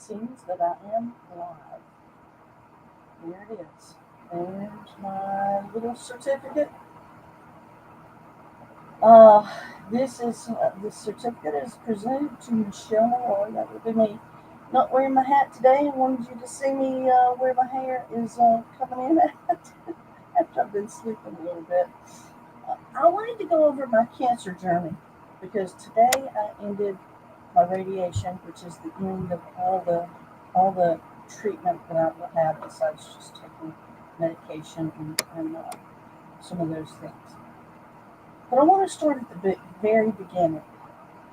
seems that I am live. Here it is. There's my little certificate. Uh, this certificate is presented to Michelle Malloy. That would be me. Not wearing my hat today and wanted you to see me where my hair is coming in at after I've been sleeping a little bit. I wanted to go over my cancer journey because today I ended my radiation, which is the end of all the treatment that I will have besides just taking medication and some of those things. But I want to start at the very beginning.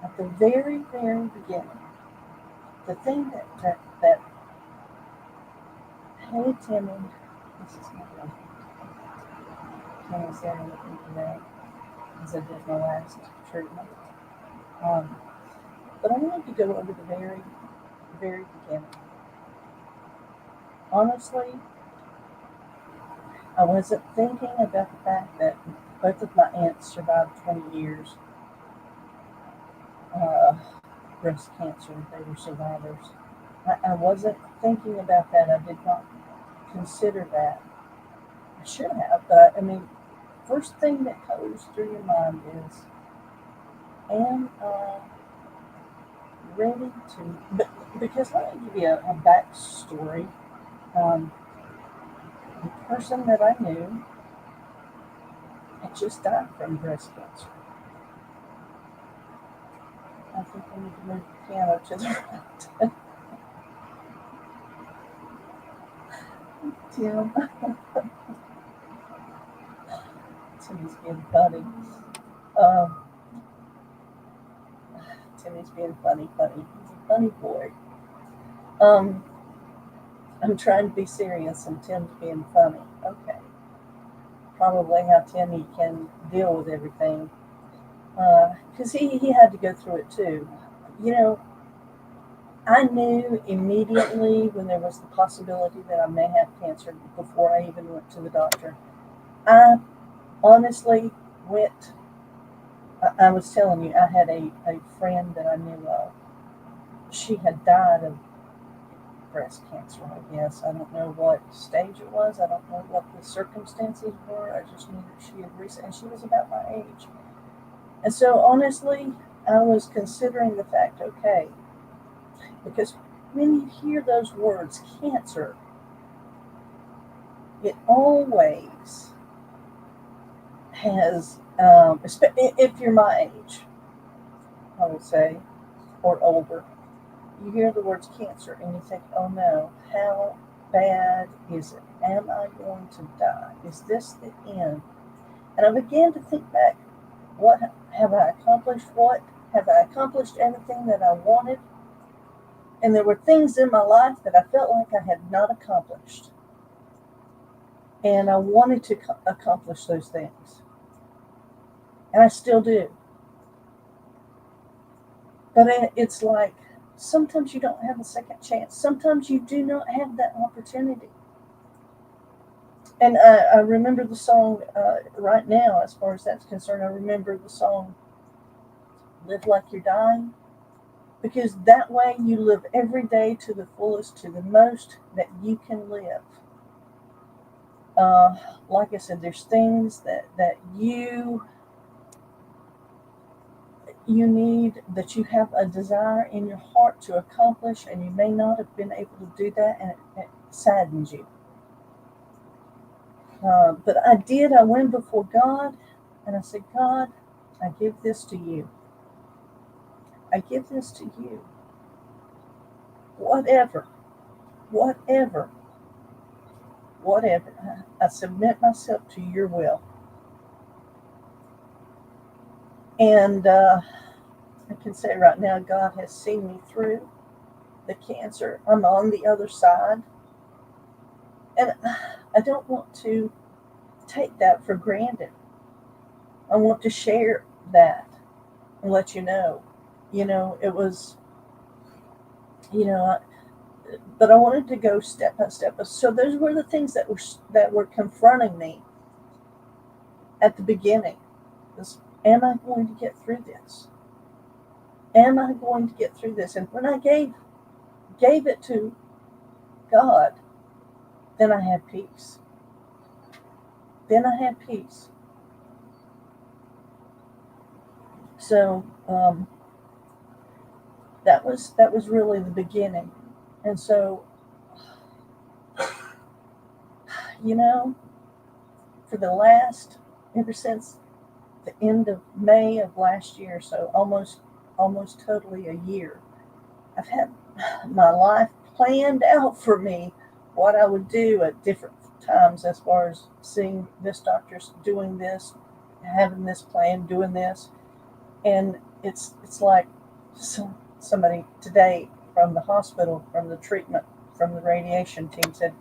At the very, very beginning. The thing that hey Timmy, this is my girl. Timmy's there with me today as I did my last treatment. Um, but I wanted to go over the very, very beginning. Honestly, I wasn't thinking about the fact that both of my aunts survived 20 years uh, breast cancer. They were survivors. I wasn't thinking about that. I did not consider that. I should have, but I mean, first thing that goes through your mind is, am I ready to? But because let me give you a backstory. Um, the person that I knew had just died from breast cancer. I think I need to move the piano to the right. Tim, Timmy's being funny. Um, Timmy's being funny. He's a funny boy. Um, I'm trying to be serious and Tim's being funny. Okay. Probably how Timmy can deal with everything. Because he had to go through it too. You know, I knew immediately when there was the possibility that I may have cancer before I even went to the doctor. I honestly went, I was telling you, I had a friend that I knew of. She had died of breast cancer, I guess. I don't know what stage it was. I don't know what the circumstances were. I just knew that she had recently, and she was about my age. And so, honestly, I was considering the fact, okay, because when you hear those words, cancer, it always has, if you're my age, I would say, or older, you hear the words cancer and you think, oh no, how bad is it? Am I going to die? Is this the end? And I began to think back, what have I accomplished? What have I accomplished everything that I wanted? And there were things in my life that I felt like I had not accomplished. And I wanted to accomplish those things. And I still do. But it's like sometimes you don't have a second chance. Sometimes you do not have that opportunity. And I remember the song right now, as far as that's concerned. I remember the song Live Like You're Dying. Because that way you live every day to the fullest, to the most that you can live. Uh, like I said, there's things that you need, that you have a desire in your heart to accomplish, and you may not have been able to do that, and it saddens you. But I did. I went before God, and I said, God, I give this to you. I give this to you. Whatever, whatever, whatever. I submit myself to your will. And I can say right now, God has seen me through the cancer. I'm on the other side. And I don't want to take that for granted. I want to share that and let you know. It was, you know, but I wanted to go step by step. So those were the things that were confronting me at the beginning. Was, am I going to get through this? Am I going to get through this? And when I gave gave it to God, then I had peace. Then I had peace. So that was really the beginning. And so, you know, for the last, ever since the end of May of last year, so almost totally a year, I've had my life planned out for me, what I would do at different times as far as seeing this doctor, doing this, having this plan, doing this. And it's like somebody today from the hospital, from the treatment, from the radiation team said,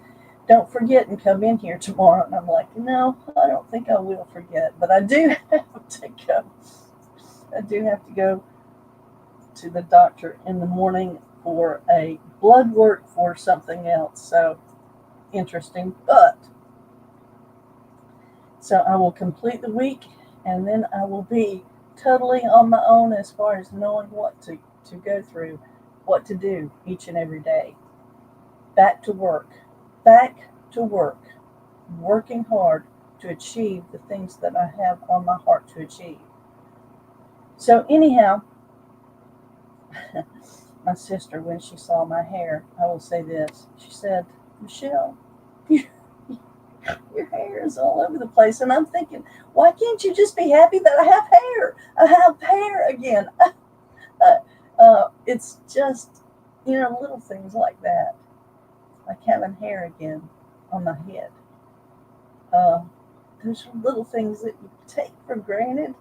don't forget and come in here tomorrow. And I'm like, no, I don't think I will forget, but I do have to go. I do have to go to the doctor in the morning for a blood work for something else. So interesting. But so I will complete the week, and then I will be totally on my own as far as knowing what to go through, what to do each and every day. Back to work. Back to work. Working hard to achieve the things that I have on my heart to achieve. So anyhow, my sister, when she saw my hair, I will say this. She said, Michelle, your hair is all over the place. And I'm thinking, why can't you just be happy that I have hair? I have hair again. It's just, little things like that, like having hair again on my head. Those little things that you take for granted,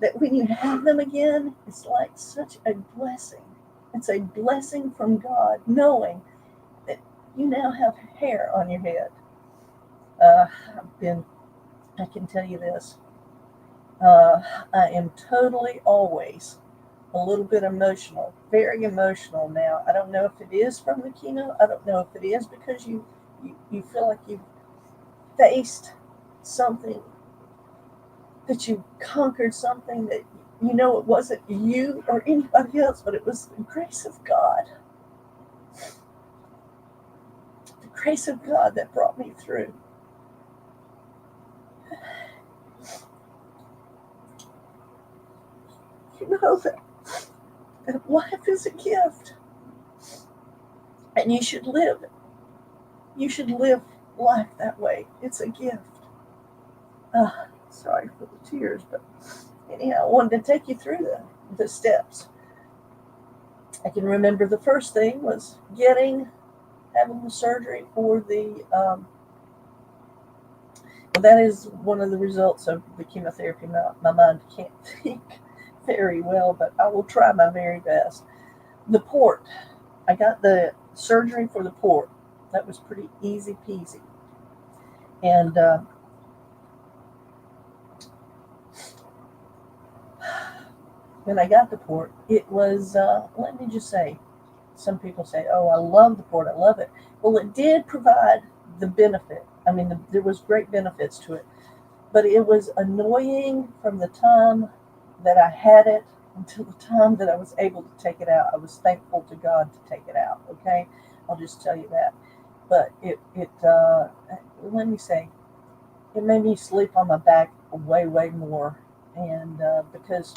that when you have them again, it's like such a blessing. It's a blessing from God, knowing that you now have hair on your head. I can tell you this, I am totally always a little bit emotional, very emotional now. I don't know if it is from the chemo. I don't know if it is because you feel like you've faced something, that you conquered something that it wasn't you or anybody else, but it was the grace of God. The grace of God that brought me through. You know that life is a gift, and you should live it. You should live life that way. It's a gift. Sorry for the tears, but anyhow, I wanted to take you through the steps. I can remember the first thing was having the surgery for the, that is one of the results of the chemotherapy. My mind can't think very well, but I will try my very best. The port. I got the surgery for the port. That was pretty easy peasy. And when I got the port, it was, let me just say, some people say, oh, I love the port, I love it. Well, it did provide the benefit. I mean, there was great benefits to it. But it was annoying from the time that I had it until the time that I was able to take it out. I was thankful to God to take it out, okay? I'll just tell you that. But let me say, it made me sleep on my back way, way more. And because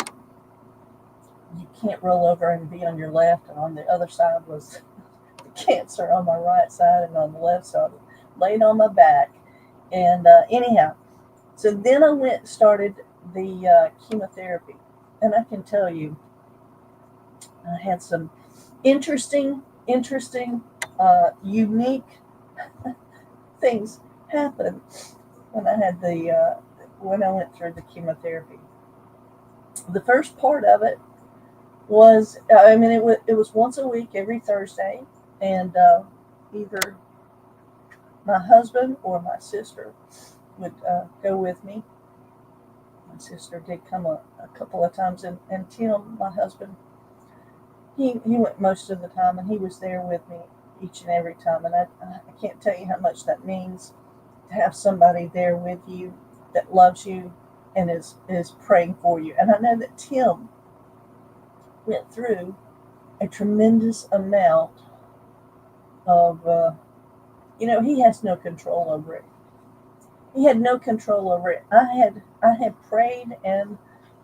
you can't roll over and be on your left, and on the other side was the cancer on my right side, and on the left side, laid on my back. And anyhow, so then I went and started the chemotherapy. And I can tell you, I had some interesting, unique things happen when I had when I went through the chemotherapy. The first part of it was, it was once a week, every Thursday, and either my husband or my sister would go with me. My sister did come a couple of times, and Tim, my husband, he went most of the time, and he was there with me each and every time. And I can't tell you how much that means to have somebody there with you that loves you and is praying for you. And I know that Tim went through a tremendous amount of, he has no control over it. He had no control over it. I had prayed, and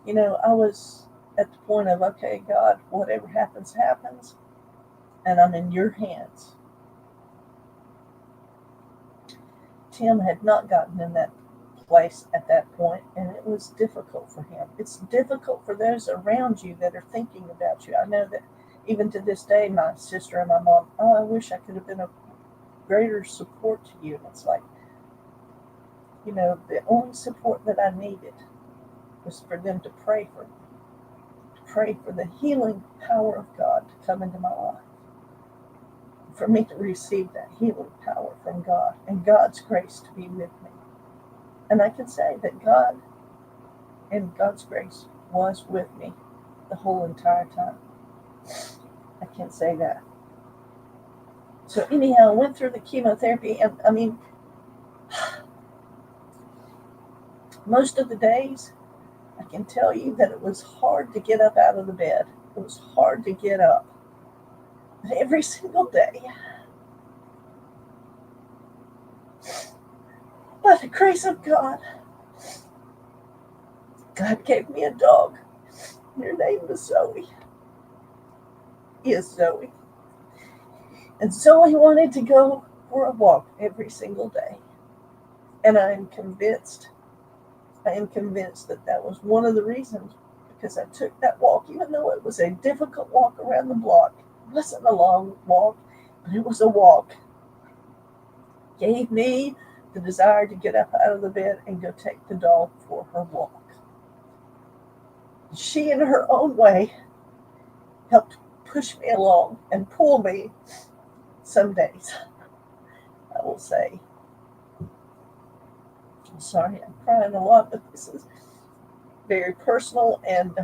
I was at the point of, okay, God, whatever happens, happens, and I'm in your hands. Tim had not gotten in that place at that point, and it was difficult for him. It's difficult for those around you that are thinking about you. I know that even to this day, my sister and my mom, oh, I wish I could have been a greater support to you. And it's like, the only support that I needed was for them to pray for me, to pray for the healing power of God to come into my life, for me to receive that healing power from God and God's grace to be with me. And I can say that God and God's grace was with me the whole entire time. I can say that. So anyhow, I went through the chemotherapy, and most of the days, I can tell you that it was hard to get up out of the bed. It was hard to get up. But every single day, by the grace of God, God gave me a dog. Her name was Zoe. Is Zoe. And Zoe wanted to go for a walk every single day. And I am convinced that that was one of the reasons, because I took that walk, even though it was a difficult walk around the block. It wasn't a long walk, but it was a walk. Gave me the desire to get up out of the bed and go take the dog for her walk. She, in her own way, helped push me along and pull me some days, I will say. I'm sorry, I'm crying a lot, but this is very personal, and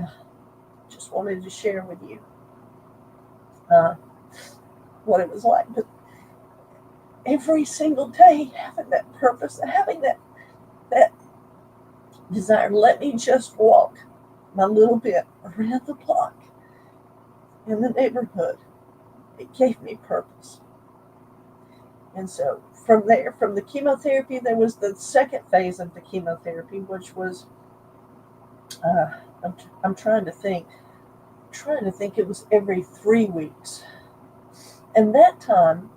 just wanted to share with you what it was like. But every single day, having that purpose, having that desire, let me just walk my little bit around the block in the neighborhood, it gave me purpose. And so from there, from the chemotherapy, there was the second phase of the chemotherapy, which was, I'm trying to think it was every 3 weeks. And that time,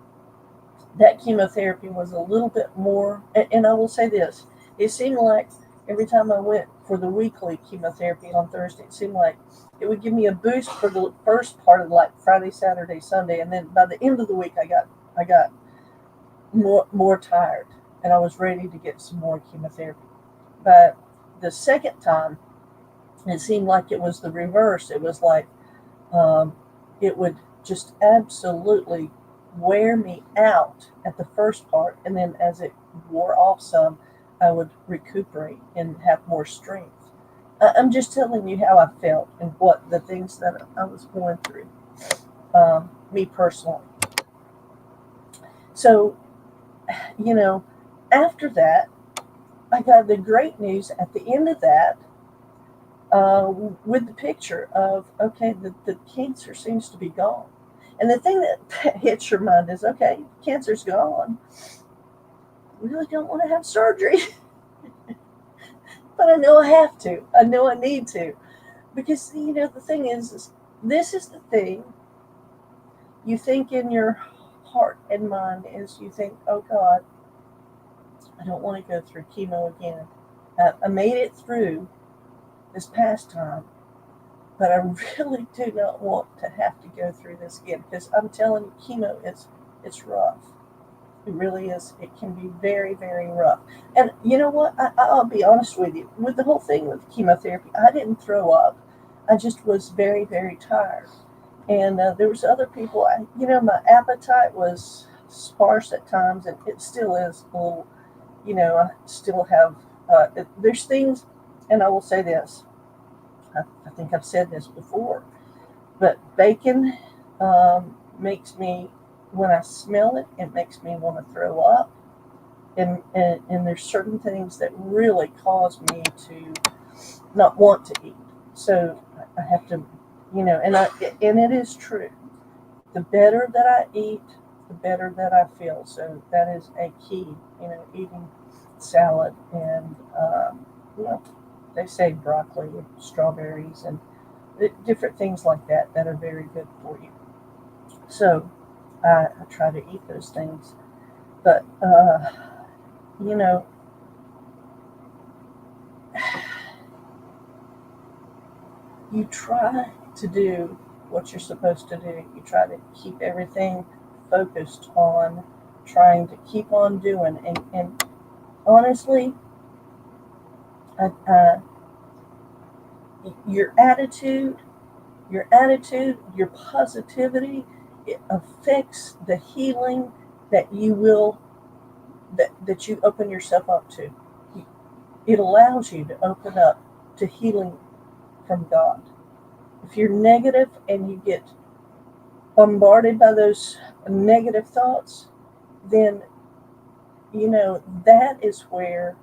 that chemotherapy was a little bit more, and I will say this, it seemed like every time I went for the weekly chemotherapy on Thursday, it seemed like it would give me a boost for the first part of like Friday, Saturday, Sunday, and then by the end of the week, I got more tired, and I was ready to get some more chemotherapy. But the second time, it seemed like it was the reverse. It was like it would just absolutely wear me out at the first part, and then as it wore off some, I would recuperate and have more strength. I'm just telling you how I felt and what the things that I was going through, me personally. So, after that, I got the great news at the end of that, with the picture of, okay, the cancer seems to be gone. And the thing that hits your mind is, okay, cancer's gone. I really don't want to have surgery. But I know I have to. I know I need to. Because, the thing is this is the thing you think in your heart and mind, is you think, oh God, I don't want to go through chemo again. I made it through this past time, but I really do not want to have to go through this again, because I'm telling you, chemo it's rough. It really is. It can be very, very rough. And you know what? I'll be honest with you. With the whole thing with chemotherapy, I didn't throw up. I just was very, very tired. And there was other people. My appetite was sparse at times, and it still is a little. I still have. There's things, and I will say this. I think I've said this before, but bacon makes me, when I smell it, it makes me want to throw up. And there's certain things that really cause me to not want to eat. So I have to, and it is true. the better that I eat, the better that I feel. So that is a key, eating salad and, you know, they say broccoli, strawberries, and different things like that are very good for you. So I try to eat those things. But, you know, you try to do what you're supposed to do. You try to keep everything focused on trying to keep on doing. And honestly, uh, your attitude, your positivity, it affects the healing that you will that you open yourself up to. It allows you to open up to healing from God. If you're negative and you get bombarded by those negative thoughts, then that is where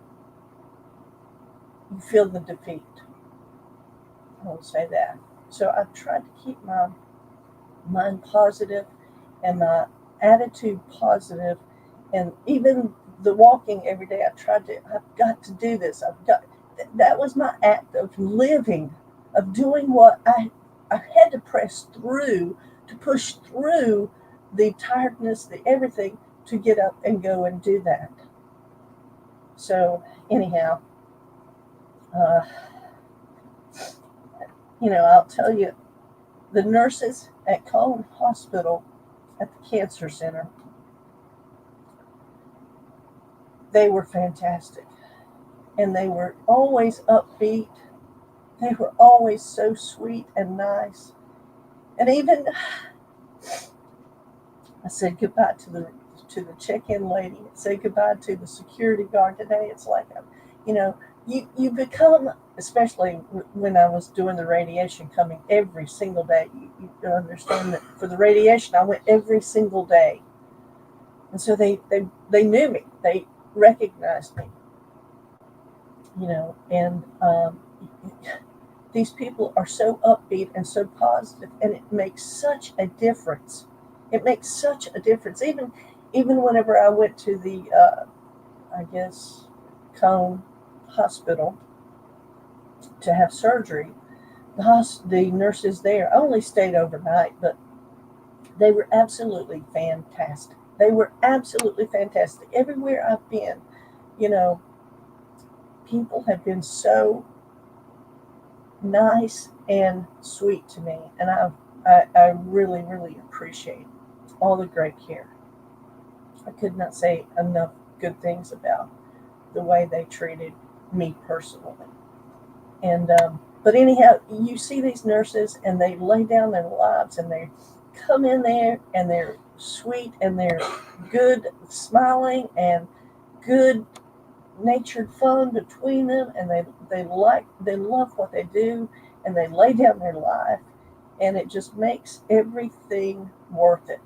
you feel the defeat. I will say that. So I've tried to keep my mind positive and my attitude positive, and even the walking every day. I've got to do this. That was my act of living, of doing what I had to press through, to push through the tiredness, the everything, to get up and go and do that. So anyhow, uh, I'll tell you, the nurses at Cone Hospital at the Cancer Center, they were fantastic. And they were always upbeat. They were always so sweet and nice. And even I said goodbye to the check-in lady. I said goodbye to the security guard today. It's like, you know, you become, especially when I was doing the radiation, coming every single day. You understand that for the radiation, I went every single day, and so they knew me. They recognized me. And these people are so upbeat and so positive, and it makes such a difference. It makes such a difference. Even whenever I went to the, I guess, Cone Hospital to have surgery, the nurses there, I only stayed overnight, but they were absolutely fantastic. They were absolutely fantastic. Everywhere I've been, you know, people have been so nice and sweet to me, and I really, really appreciate all the great care. I could not say enough good things about the way they treated me personally. And but anyhow, you see these nurses, and they lay down their lives, and they come in there, and they're sweet, and they're good, smiling, and good natured fun between them, and they love what they do, and they lay down their life, and it just makes everything worth it.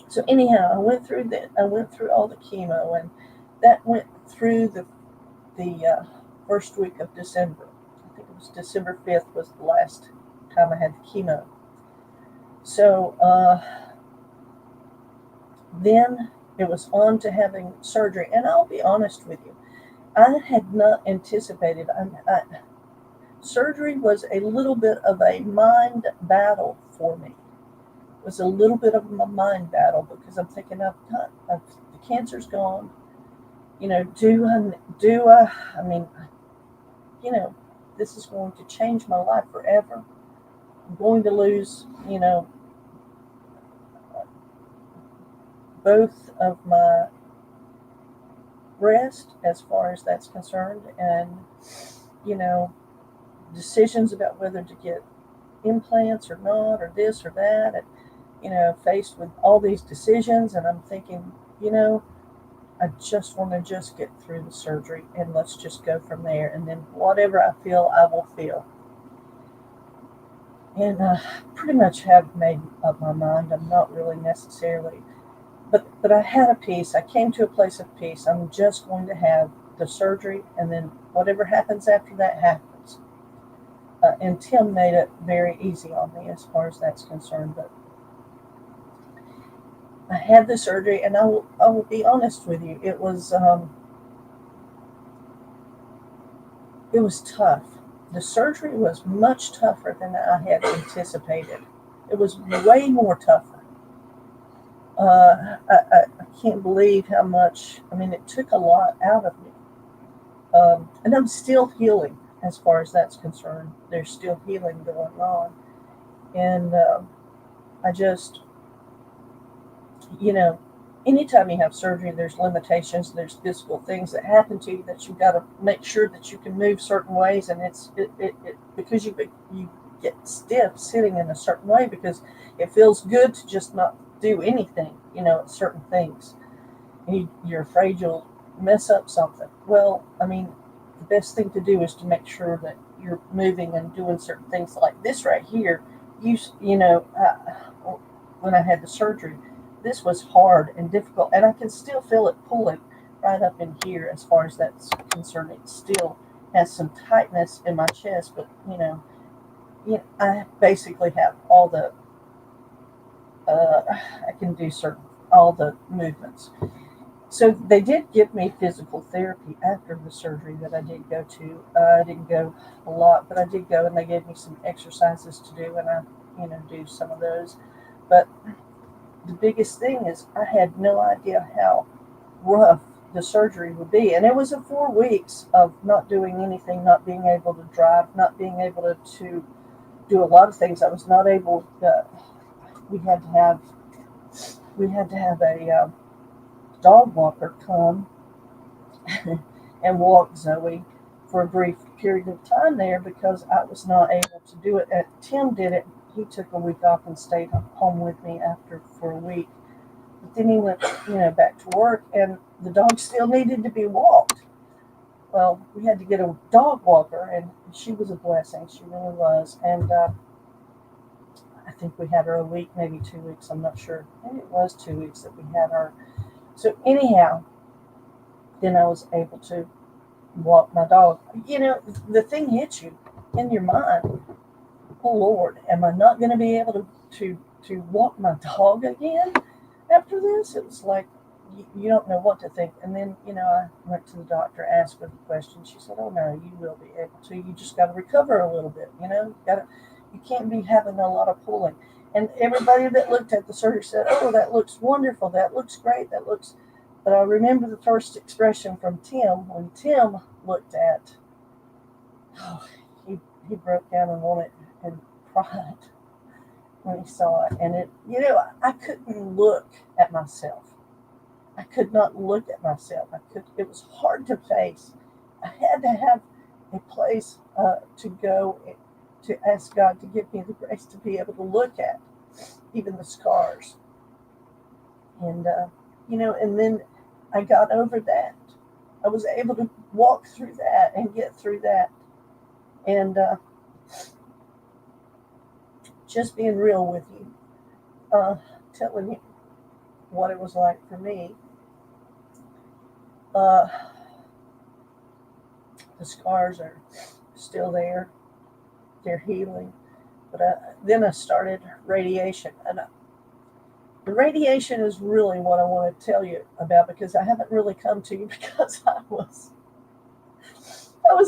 So anyhow, I went through all the chemo, and that went through the first week of December. I think it was December 5th was the last time I had the chemo. So then it was on to having surgery, and I'll be honest with you, I had not anticipated. Surgery was a little bit of a mind battle for me. It was a little bit of a mind battle because I'm thinking, the cancer's gone. Do I? I mean, you know, this is going to change my life forever. I'm going to lose, both of my breast as far as that's concerned, and you know, decisions about whether to get implants or not, or this or that, and faced with all these decisions, and I'm thinking, you know, I just want to just get through the surgery, and let's just go from there, and then whatever I feel, I will feel. And I pretty much have made up my mind. I'm not really necessarily, but I had a peace. I came to a place of peace. I'm just going to have the surgery, and then whatever happens after that and Tim made it very easy on me as far as that's concerned. But I had the surgery, and I will be honest with you, it was tough. The surgery was much tougher than I had anticipated. It was way more tougher. I can't believe how much. I mean, it took a lot out of me, and I'm still healing as far as that's concerned. There's still healing going on, and I just, you know, anytime you have surgery, there's limitations. There's physical things that happen to you that you've got to make sure that you can move certain ways, and it because you get stiff sitting in a certain way because it feels good to just not do anything. Certain things, and you're afraid you'll mess up something. Well, I mean, the best thing to do is to make sure that you're moving and doing certain things like this right here. When I had the surgery, this was hard and difficult, and I can still feel it pulling right up in here as far as that's concerned. It still has some tightness in my chest, but I basically have all the I can do certain all the movements. So they did give me physical therapy after the surgery that I did go to. I didn't go a lot, but I did go, and they gave me some exercises to do, and I do some of those. But the biggest thing is I had no idea how rough the surgery would be, and it was a 4 weeks of not doing anything, not being able to drive, not being able to do a lot of things. I was not able. We had to have a dog walker come and walk Zoe for a brief period of time there because I was not able to do it. Tim did it. He took a week off and stayed home with me after for a week. But then he went, back to work, and the dog still needed to be walked. Well, we had to get a dog walker, and she was a blessing. She really was. And I think we had her a week, maybe 2 weeks. I'm not sure. Maybe it was 2 weeks that we had her. So anyhow, then I was able to walk my dog. The thing hits you in your mind. Oh Lord, am I not going to be able to walk my dog again after this? It was like you don't know what to think. And then I went to the doctor, asked her the question. She said, "Oh no, you will be able to. You just got to recover a little bit. You can't be having a lot of pulling." And everybody that looked at the surgery said, "Oh, that looks wonderful. That looks great. That looks." But I remember the first expression from Tim when Tim looked at. Oh, he broke down and wanted and cried when he saw it. And I couldn't look at myself. I could not look at myself. It was hard to face. I had to have a place to go to ask God to give me the grace to be able to look at even the scars. And and then I got over that. I was able to walk through that and get through that. And just being real with you, telling you what it was like for me. Uh, the scars are still there. They're healing. But then I started radiation. And the radiation is really what I want to tell you about because I haven't really come to you because I was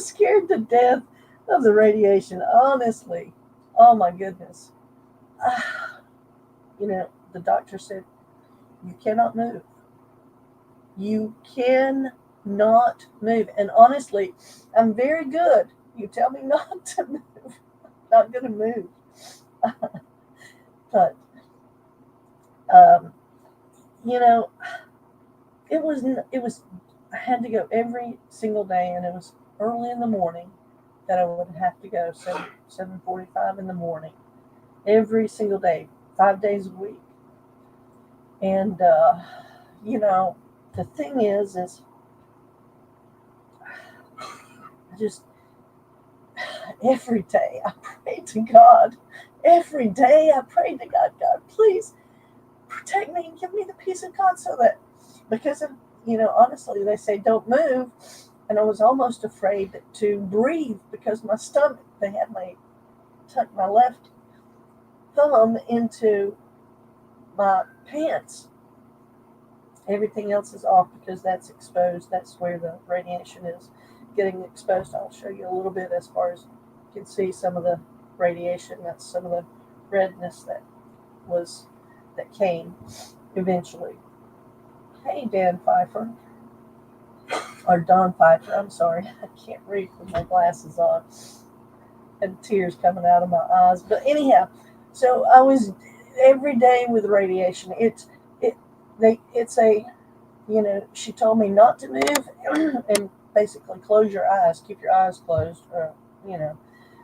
scared to death of the radiation, honestly. Oh my goodness. The doctor said, "You cannot move. You cannot move." And honestly, I'm very good. You tell me not to move. I'm not going to move. But, um, you know, I had to go every single day, and it was early in the morning that I would have to go, 7:45 in the morning, every single day, 5 days a week. And, the thing is I just, every day I pray to God. Every day I pray to God, "God, please protect me and give me the peace of God," so that, because of, honestly, they say don't move. And I was almost afraid to breathe because my stomach, they had tucked my left thumb into my pants. Everything else is off because that's exposed. That's where the radiation is getting exposed. I'll show you a little bit as far as you can see some of the radiation. That's some of the redness was that came eventually. Hey, Dan Pfeiffer, or Don Pfeiffer. I'm sorry, I can't read with my glasses on, and tears coming out of my eyes. But anyhow, so I was every day with radiation. It it's a she told me not to move and basically close your eyes, keep your eyes closed, or you know.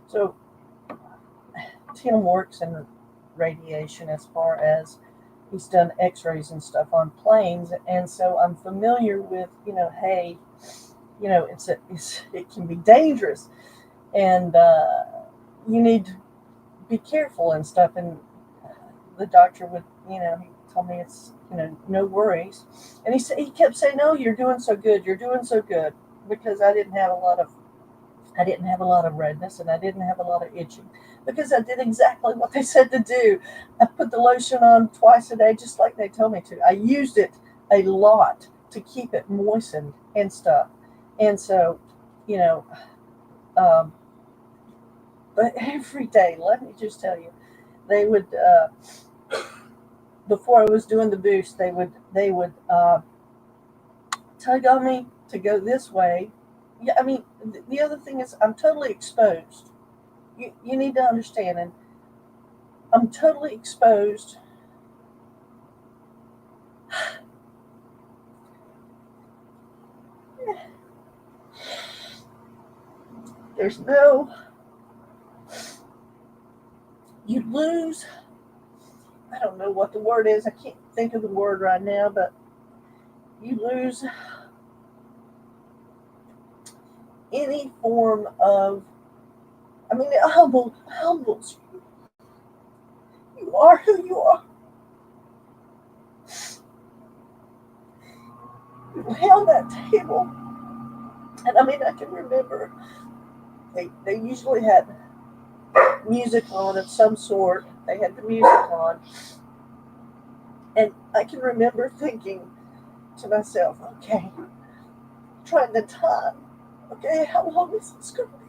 So Tim works in radiation as far as he's done X-rays and stuff on planes, and so I'm familiar with hey, it can be dangerous, and you need to be careful and stuff. And the doctor would, he told me it's, no worries. And he kept saying, "No, you're doing so good. You're doing so good," because I didn't have a lot of redness and I didn't have a lot of itching because I did exactly what they said to do. I put the lotion on twice a day, just like they told me to. I used it a lot to keep it moistened and stuff. And so, you know, um, but every day, let me just tell you, they would before I was doing the boost, they would tug on me to go this way. Yeah, I mean, the other thing is I'm totally exposed. You need to understand, and I'm totally exposed. There's no, you lose, I don't know what the word is. I can't think of the word right now, but you lose any form of, I mean, it humbles you. You are who you are. You lay on that table, and I mean, I can remember they usually had music on of some sort. They had the music on, and I can remember thinking to myself, okay, trying the time. Okay, how long is this going to be?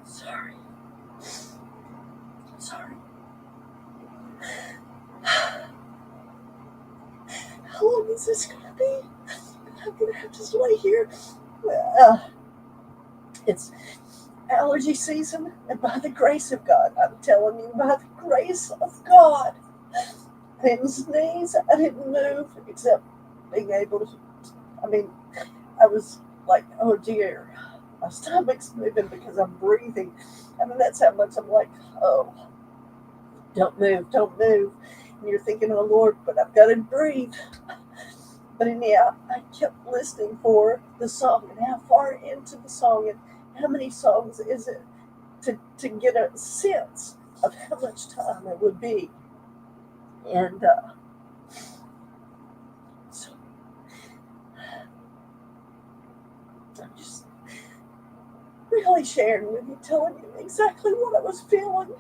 Sorry, sorry. How long is this going to be? I'm going to have to lay here. Well, it's allergy season, and by the grace of God, I'm telling you, by the grace of God, I didn't sneeze, I didn't move, except being able to. I mean, I was like, oh dear, my stomach's moving because I'm breathing. I mean, that's how much I'm like, oh, don't move, don't move. And you're thinking, oh Lord, but I've got to breathe. But anyhow, I kept listening for the song and how far into the song and how many songs is it to get a sense of how much time it would be. And so I'm just really sharing with you, telling you exactly what I was feeling.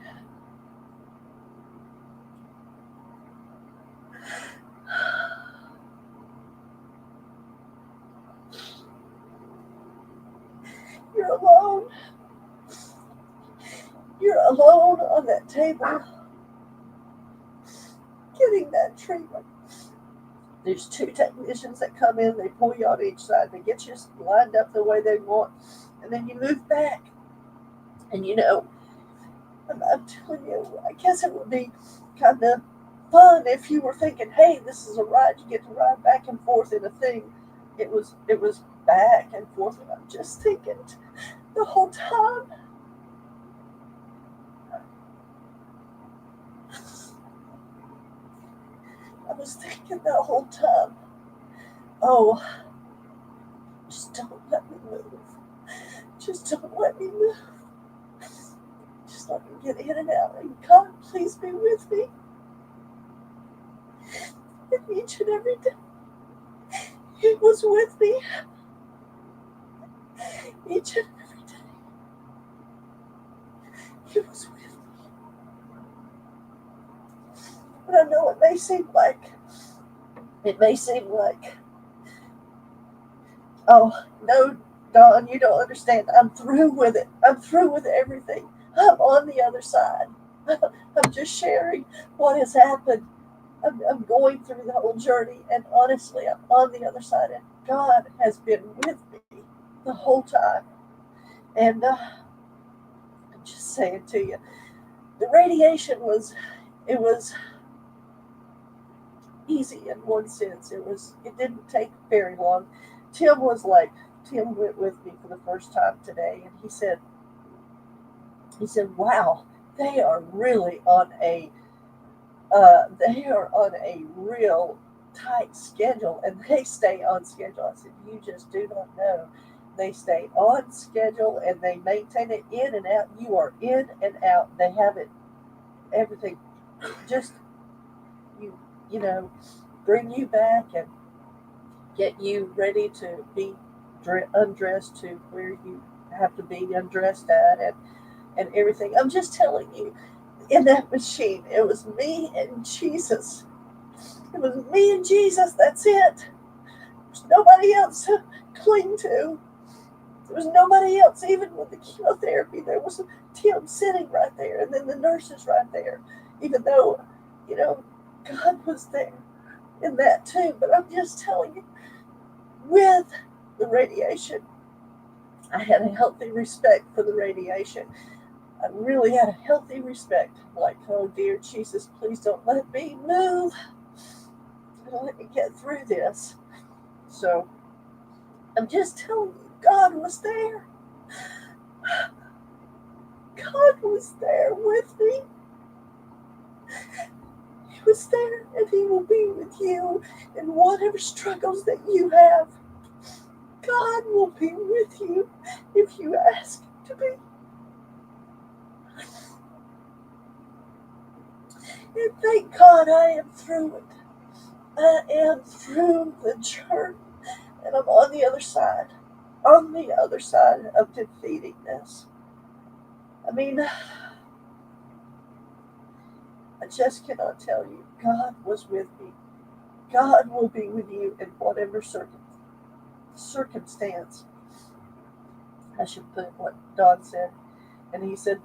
You're alone. You're alone on that table getting that treatment. There's two technicians that come in, they pull you on each side, they get you lined up the way they want, and then you move back. And I'm telling you, I guess it would be kind of fun if you were thinking, hey, this is a ride, you get to ride back and forth in a thing. It was back and forth, and I'm just thinking the whole time. I was thinking the whole time, oh, just don't let me move. Just don't let me move. Just let me get in and out. And God, please be with me. And each and every day, He was with me. Each and every day, He was with me. But I know it may seem like, oh, no, Don, you don't understand. I'm through with it. I'm through with everything. I'm on the other side. I'm just sharing what has happened. I'm going through the whole journey, and honestly, I'm on the other side, and God has been with me the whole time. And I'm just saying to you, the radiation it was easy in one sense. It didn't take very long. Tim was like Tim went with me for the first time today, and he said, "Wow, they are really on a they are on a real tight schedule, and they stay on schedule." I said, "You just do not know. They stay on schedule and they maintain it in and out. You are in and out. They have it everything just you you know bring you back and get you ready to be undressed to where you have to be undressed at and everything." I'm just telling you, in that machine, it was me and Jesus. It was me and Jesus. That's it. There's nobody else to cling to. There was nobody else, even with the chemotherapy. There was Tim sitting right there, and then the nurses right there. Even though, you know, God was there in that too. But I'm just telling you, with the radiation, I had a healthy respect for the radiation. I really had a healthy respect. Like, oh dear Jesus, please don't let me move. Don't let me get through this. So I'm just telling you, God was there. God was there with me. He was there, and He will be with you in whatever struggles that you have. God will be with you if you ask to be. And thank God I am through it. I am through the journey, and I'm on the other side. On the other side of defeating this. I mean, I just cannot tell you. God was with me. God will be with you in whatever circumstance. I should put what Don said. And he said,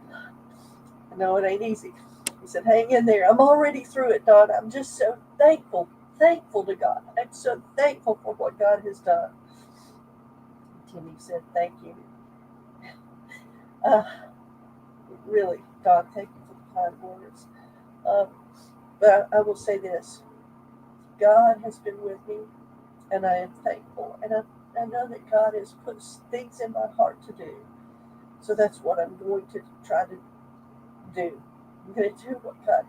"I know it ain't easy." He said, "Hang in there. I'm already through it, Don. I'm just so thankful to God. I'm so thankful for what God has done." Timmy said, "Thank you." Uh, really, Don, thank you for the kind words. Um, but I will say this: God has been with me, and I am thankful. And I know that God has put things in my heart to do. So that's what I'm going to try to do. I'm going to do what God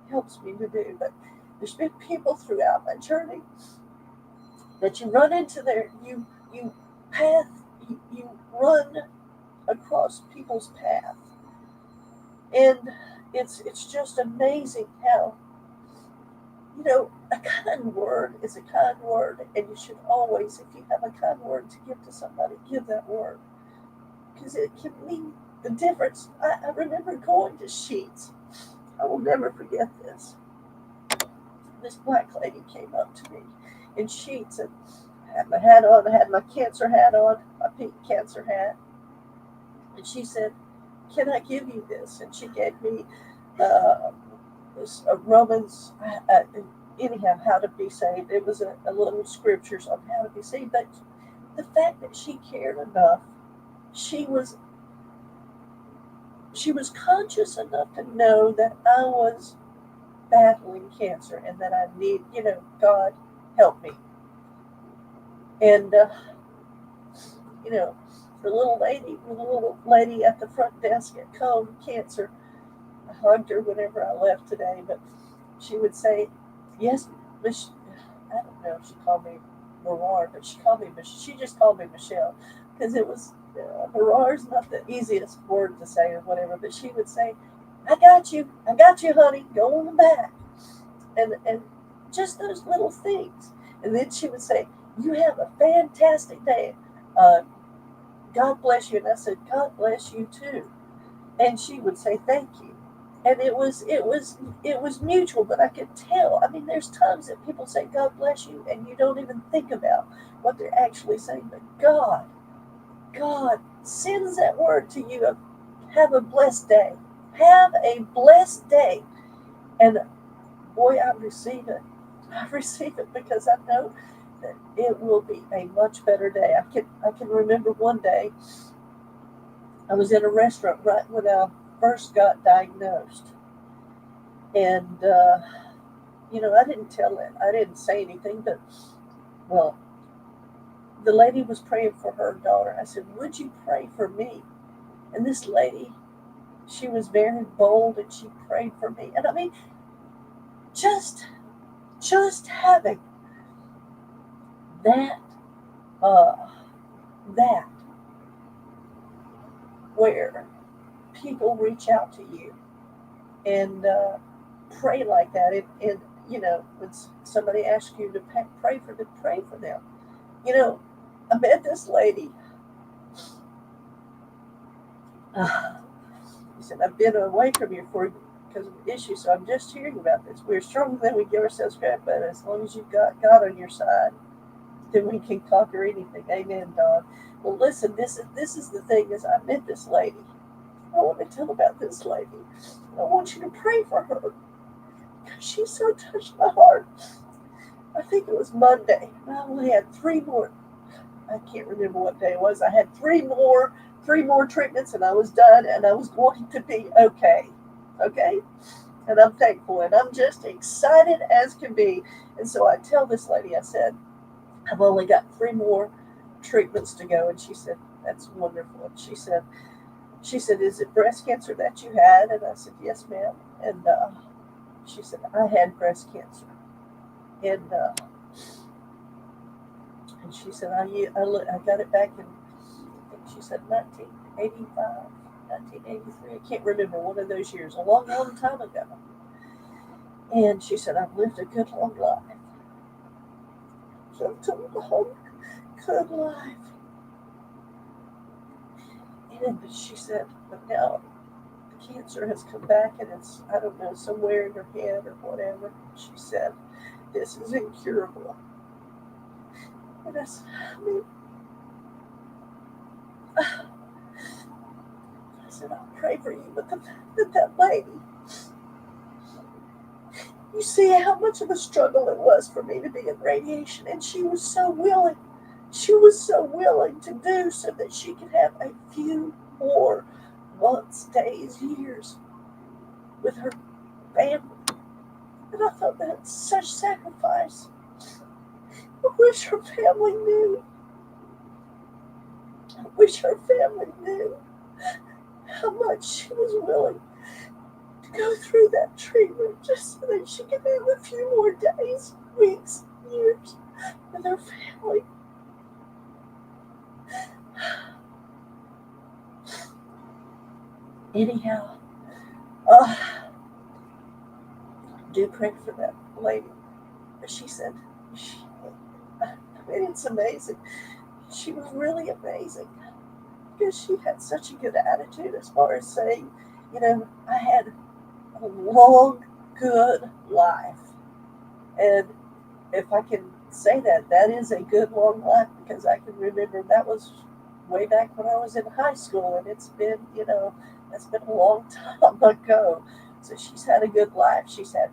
helps me to do. But there's been people throughout my journey that you run into their you path you run across people's path, and it's just amazing how a kind word is a kind word, and you should always, if you have a kind word to give to somebody, give that word because it can mean the difference. I remember going to Sheets. I will never forget this. This black lady came up to me in Sheets, and I had my hat on. I had my cancer hat on, my pink cancer hat. And she said, "Can I give you this?" And she gave me uh, this Romans, anyhow, how to be saved. It was a little scriptures on how to be saved. But the fact that she cared enough, she was she was conscious enough to know that I was battling cancer and that I need, God help me. And you know, the little lady at the front desk at Cone Cancer, I hugged her whenever I left today, but she would say, "Yes, Miss." I don't know if she called me Marar, but she just called me Michelle because it was Marar is not the easiest word to say or whatever, but she would say, I got you, honey, go on back," and just those little things. And then she would say, "You have a fantastic day. Uh, God bless you." And I said, "God bless you too." And she would say, "Thank you." And it was mutual, but I could tell. I mean, there's times that people say God bless you and you don't even think about what they're actually saying, but God sends that word to you of have a blessed day. Have a blessed day. And boy, I receive it. I receive it because I know that it will be a much better day. I can remember one day I was in a restaurant right when I first got diagnosed, and I didn't tell it. I didn't say anything, but well, the lady was praying for her daughter. I said, "Would you pray for me?" And this lady, she was very bold, and she prayed for me. And I mean, just just having that uh, that where people reach out to you and pray like that, and when somebody asks you to pray for them. You know, I met this lady. He said, "I've been away from you for because of issues, so I'm just hearing about this. We're stronger than we give ourselves credit, but as long as you've got God on your side, then we can conquer anything." Amen, Don. Well, listen, this is the thing is I met this lady. I want to tell about this lady. I want you to pray for her because she so touched my heart. I think it was Monday. I only had three more. I can't remember what day it was. I had three more treatments, and I was done, and I was going to be okay. Okay, and I'm thankful, and I'm just excited as can be. And so I tell this lady, I said, "I've only got three more treatments to go," and she said, "That's wonderful." And she said, "Is it breast cancer that you had?" And I said, "Yes, ma'am." And she said, "I had breast cancer." And she said, I got it back in, I think she said 1985, 1983. I can't remember, one of those years, a long, long time ago. And she said, "I've lived a good, long life." So I've lived a whole good life. And she said, "But now the cancer has come back and it's, I don't know, somewhere in her head or whatever." She said, "This is incurable." And I said, I mean, I said, "I'll pray for you." But the fact that lady, you see how much of a struggle it was for me to be in radiation. And she was so willing. She was so willing to do so that she could have a few more months, days, years with her family. And I thought that's such sacrifice. I wish her family knew. I wish her family knew how much she was willing to go through that treatment just so that she could have a few more days, weeks, years with her family. Anyhow, uh, do pray for that lady. But she said, she, I mean, it's amazing. She was really amazing because she had such a good attitude as far as saying, I had a long, good life. And if I can say that, that is a good long life because I can remember that was way back when I was in high school, and it's been, that's been a long time ago. So she's had a good life. She's had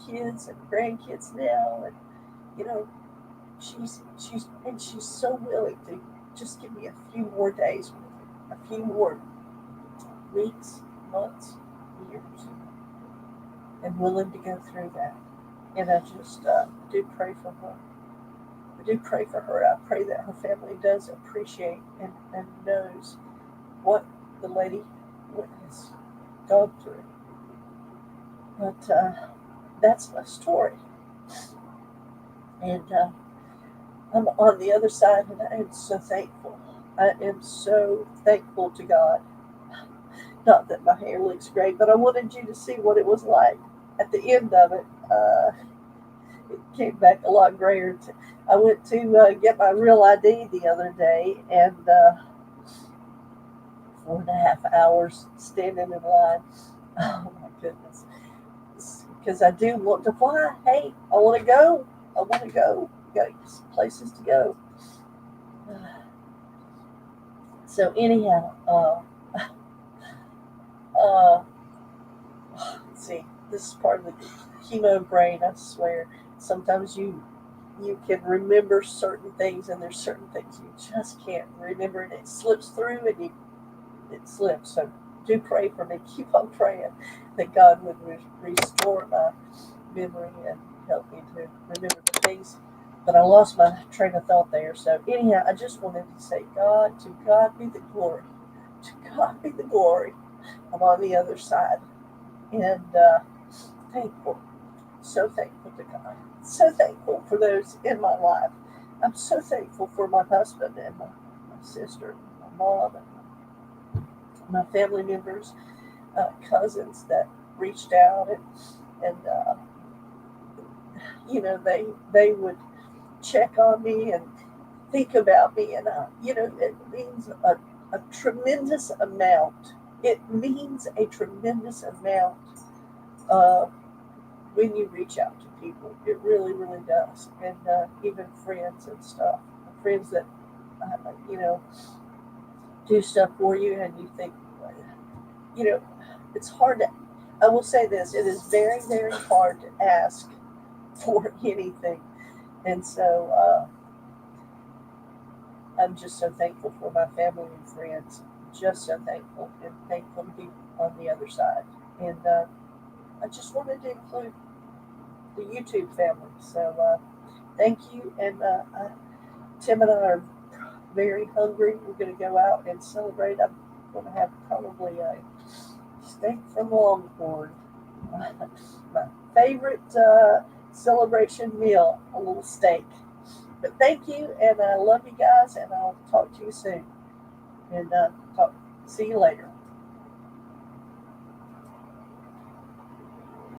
kids and grandkids now, and you know, she's so willing to just give me a few more days, a few more weeks, months, years, and willing to go through that. And I just do pray for her. I do pray for her. I pray that her family does appreciate and knows what the lady has gone through. But that's my story. And I'm on the other side, and I am so thankful. I am so thankful to God. Not that my hair looks great, but I wanted you to see what it was like at the end of it. It came back a lot grayer. I went to get my real ID the other day, and 4.5 hours standing in line. Oh my goodness. Because I do want to fly. Hey, I want to go. I want to go. Got places to go. So anyhow, uh, let's see. This is part of the chemo brain. I swear. Sometimes you can remember certain things, and there's certain things you just can't remember, and it slips through, and it slips. So do pray for me. Keep on praying that God would restore my memory and help me to remember the things. But I lost my train of thought there. So anyhow, I just wanted to say, God, to God be the glory. To God be the glory. I'm on the other side, and thankful, so thankful to God. So thankful for those in my life. I'm so thankful for my husband and my sister, my mom, and my family members, cousins that reached out, and they would check on me and think about me, and it means a tremendous amount. It means a tremendous amount uh, when you reach out to people. It really, really does, and even friends and stuff, friends that you know do stuff for you, and you think, you know, it's hard to. I will say this: it is very, very hard to ask for anything, and so I'm just so thankful for my family and friends. Just so thankful, and thankful to be on the other side. And I just wanted to include the YouTube family. So thank you. And Tim and I are very hungry. We're going to go out and celebrate. I'm going to have probably a steak from Longhorn. My favorite celebration meal, a little steak. But thank you, and I love you guys, and I'll talk to you soon. And see you later.